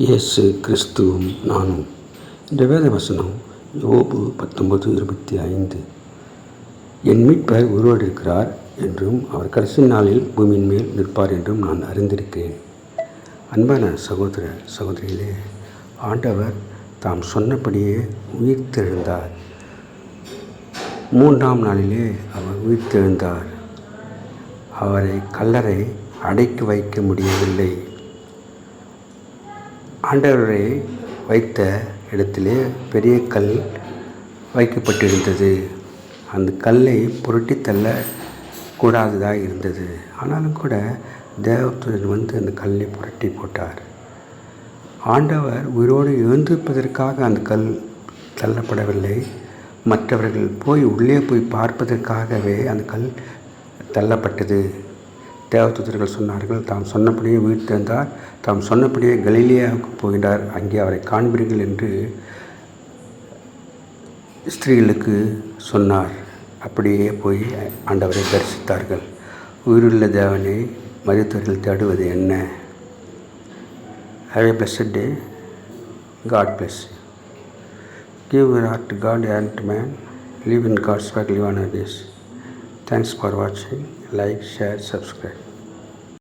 இயேசு கிறிஸ்துவும் நானும். இந்த வேத வசனம் யோபு 19:25. என் மீட்பர் உயிரோடு இருக்கிறார் என்றும் அவர் கடைசி நாளில் பூமியின் மேல் நிற்பார் என்றும் நான் அறிந்திருக்கிறேன். அன்பான சகோதர சகோதரிகளே, ஆண்டவர் தாம் சொன்னபடியே உயிர்த்தெழுந்தார். 3ஆம் நாளிலே அவர் உயிர்த்தெழுந்தார். அவரை கல்லறை அடைக்கி வைக்க முடியவில்லை. ஆண்டவரை வைத்த இடத்திலே பெரிய கல் வைக்கப்பட்டிருந்தது. அந்த கல்லை புரட்டி தள்ள கூடாததாக இருந்தது. ஆனாலும் கூட தேவதூதன் அந்த கல்லை புரட்டி போட்டார். ஆண்டவர் உயிரோடு எழுந்திருப்பதற்காக அந்த கல் தள்ளப்படவில்லை. மற்றவர்கள் உள்ளே போய் பார்ப்பதற்காகவே அந்த கல் தள்ளப்பட்டது. தேவதூதர்கள் சொன்னார்கள், தாம் சொன்னபடியே உயிர்த்தெழுந்தார், தாம் சொன்னபடியே கலிலேயாவுக்கு போகிறார், அங்கே அவரை காண்பீர்கள் என்று ஸ்திரீகளுக்கு சொன்னார். அப்படியே போய் ஆண்டவரை தரிசித்தார்கள். உயிருள்ள தேவனை மரித்தவர்கள் தேடுவது என்ன? Have a blessed day. God bless you. Give your heart to God and to man. Live in God's work, live on this. Thanks for watching. Like, share, subscribe.